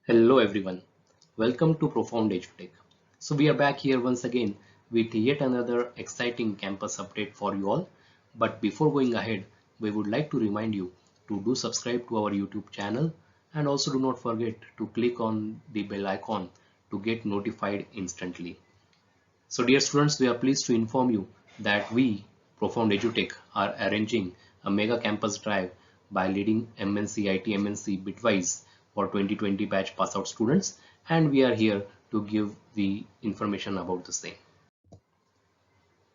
Hello everyone, welcome to Profound EduTech. So we are back here once again with yet another exciting campus update for you all. But before going ahead, we would like to remind you to do subscribe to our YouTube channel and also do not forget to click on the bell icon to get notified instantly. So dear students, we are pleased to inform you that we, Profound EduTech, are arranging a mega campus drive by leading MNC IT MNC Bitwise for 2020 batch pass out students, and we are here to give the information about the same.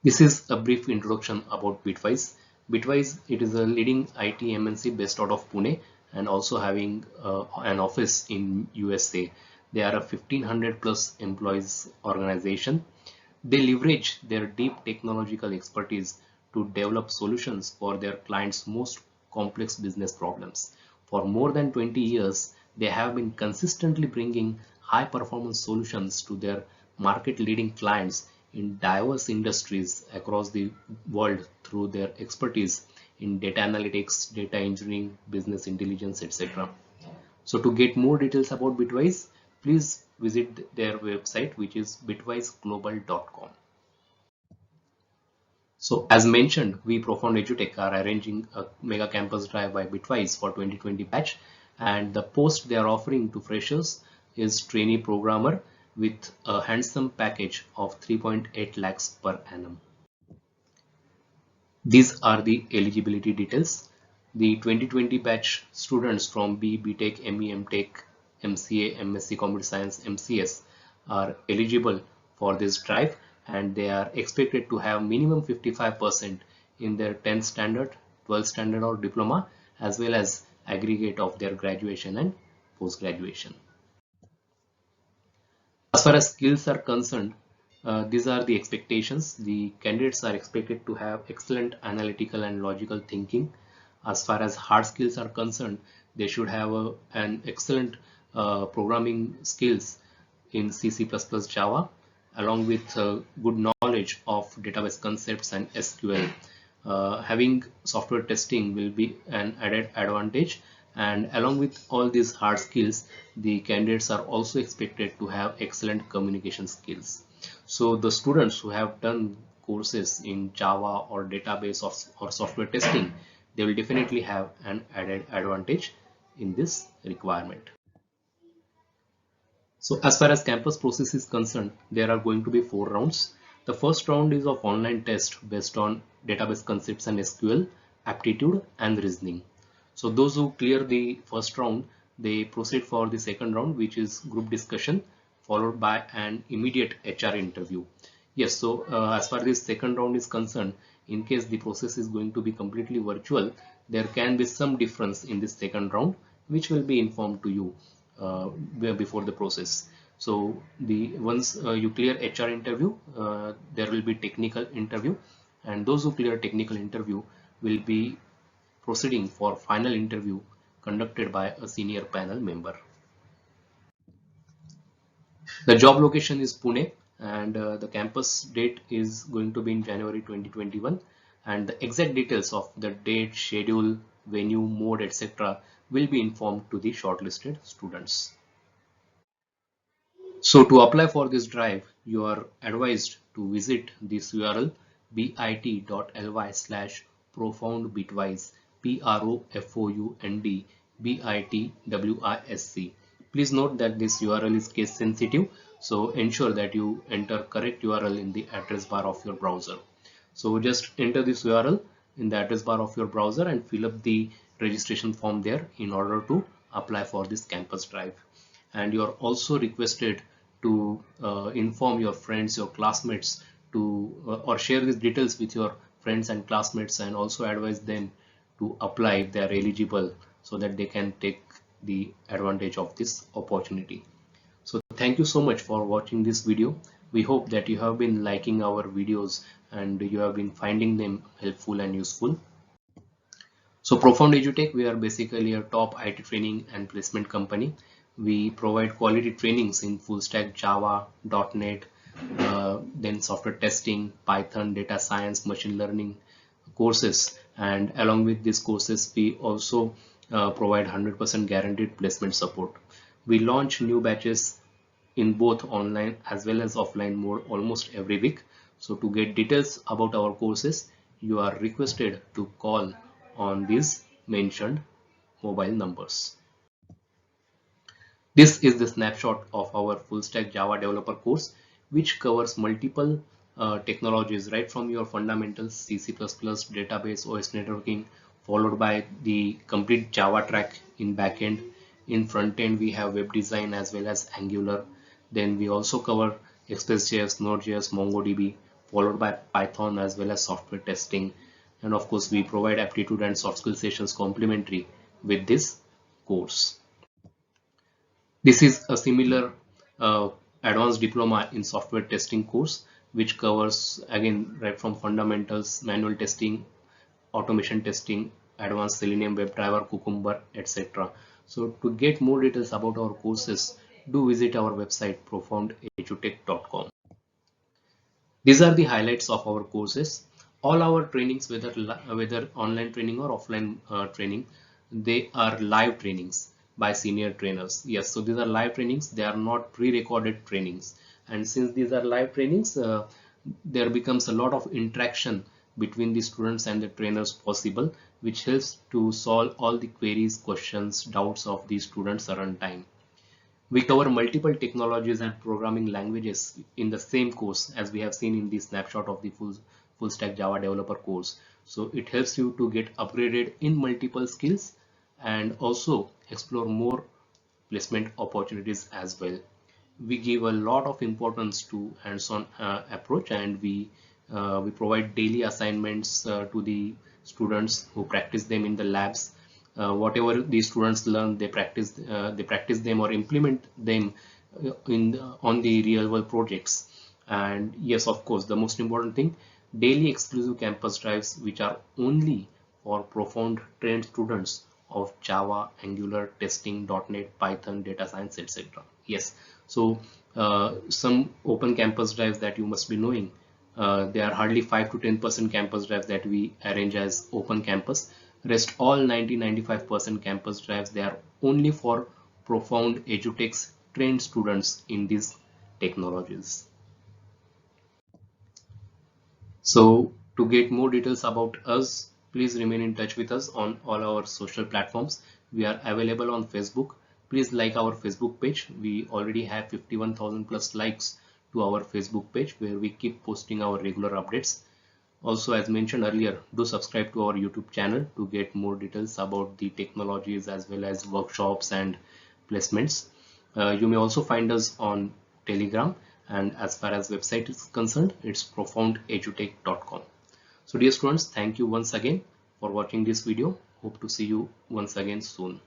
This is a brief introduction about Bitwise. Bitwise, it is a leading IT MNC based out of Pune and also having an office in USA. They are a 1500 plus employees organization. They leverage their deep technological expertise to develop solutions for their clients' most complex business problems. For more than 20 years, they have been consistently bringing high performance solutions to their market leading clients in diverse industries across the world through their expertise in data analytics, data engineering, business intelligence, etc. So to get more details about Bitwise, please visit their website, which is bitwiseglobal.com. So as mentioned, we Profound EduTech are arranging a mega campus drive by Bitwise for 2020 batch, and the post they are offering to freshers is trainee programmer with a handsome package of 3.8 lakhs per annum. These are the eligibility details. The 2020 batch students from BTech, ME, MTech, MCA, MSc Computer Science, MCS are eligible for this drive, and they are expected to have minimum 55% in their 10th standard, 12th standard or diploma, as well as aggregate of their graduation and post graduation. As far as skills are concerned, these are the expectations. The candidates are expected to have excellent analytical and logical thinking. As far as hard skills are concerned, they should have an excellent programming skills in C, C++, Java, along with good knowledge of database concepts and SQL. Having software testing will be an added advantage, and along with all these hard skills, the candidates are also expected to have excellent communication skills. So the students who have done courses in Java or database or software testing, they will definitely have an added advantage in this requirement. So as far as campus process is concerned, there are going to be 4 rounds. The first round is of online test based on database concepts and SQL, aptitude and reasoning. So those who clear the first round, they proceed for the second round, which is group discussion followed by an immediate HR interview. Yes, so as far as this second round is concerned, in case the process is going to be completely virtual, there can be some difference in this second round, which will be informed to you before the process. So the once you clear HR interview, there will be technical interview, and those who clear technical interview will be proceeding for final interview conducted by a senior panel member. The job location is Pune, and the campus date is going to be in January 2021, and the exact details of the date, schedule, venue, mode, etc. will be informed to the shortlisted students. So to apply for this drive, you are advised to visit this URL bit.ly/profoundbitwise, PROFOUND Please note that this URL is case sensitive, so ensure that you enter correct URL in the address bar of your browser. So just enter this URL in the address bar of your browser and fill up the registration form there in order to apply for this campus drive. And you are also requested to inform your friends, your classmates to or share these details with your friends and classmates, and also advise them to apply if they are eligible, so that they can take the advantage of this opportunity. So thank you so much for watching this video. We hope that you have been liking our videos and you have been finding them helpful and useful. So Profound EduTech, we are basically a top IT training and placement company. We provide quality trainings in full stack Java, .NET, then software testing, Python, data science, machine learning courses. And along with these courses, we also provide 100% guaranteed placement support. We launch new batches in both online as well as offline mode almost every week. So to get details about our courses, you are requested to call on these mentioned mobile numbers. This is the snapshot of our full stack Java developer course, which covers multiple technologies right from your fundamentals, C++, database, OS networking, followed by the complete Java track in backend. In front end, we have web design as well as Angular. Then we also cover Express.js, Node.js, MongoDB, followed by Python as well as software testing. And of course, we provide aptitude and soft skill sessions complementary with this course. This is a similar advanced diploma in software testing course, which covers again right from fundamentals, manual testing, automation testing, advanced Selenium WebDriver, Cucumber, etc. So to get more details about our courses, do visit our website profoundedutech.com. These are the highlights of our courses. All our trainings, whether online training or offline training, they are live trainings by senior trainers. Yes, so these are live trainings. They are not pre-recorded trainings. And since these are live trainings, there becomes a lot of interaction between the students and the trainers possible, which helps to solve all the queries, questions, doubts of the students around time. We cover multiple technologies and programming languages in the same course, as we have seen in the snapshot of the full stack Java developer course. So it helps you to get upgraded in multiple skills and also explore more placement opportunities as well. We give a lot of importance to hands-on approach, and we provide daily assignments to the students who practice them in the labs. Whatever the students learn, they practice them or implement them on the real world projects. And yes, of course, the most important thing, daily exclusive campus drives which are only for profound trained students of Java, Angular, testing, .NET, Python, data science, etc. Yes, so some open campus drives that you must be knowing. There are hardly 5 to 10% campus drives that we arrange as open campus. Rest all 90-95% campus drives, they are only for profound edutech's trained students in these technologies. So to get more details about us, please remain in touch with us on all our social platforms. We are available on Facebook. Please like our Facebook page. We already have 51,000 plus likes to our Facebook page, where we keep posting our regular updates. Also, as mentioned earlier, do subscribe to our YouTube channel to get more details about the technologies as well as workshops and placements. You may also find us on Telegram, and as far as website is concerned, it's profoundedutech.com. So dear students, thank you once again for watching this video. Hope to see you once again soon.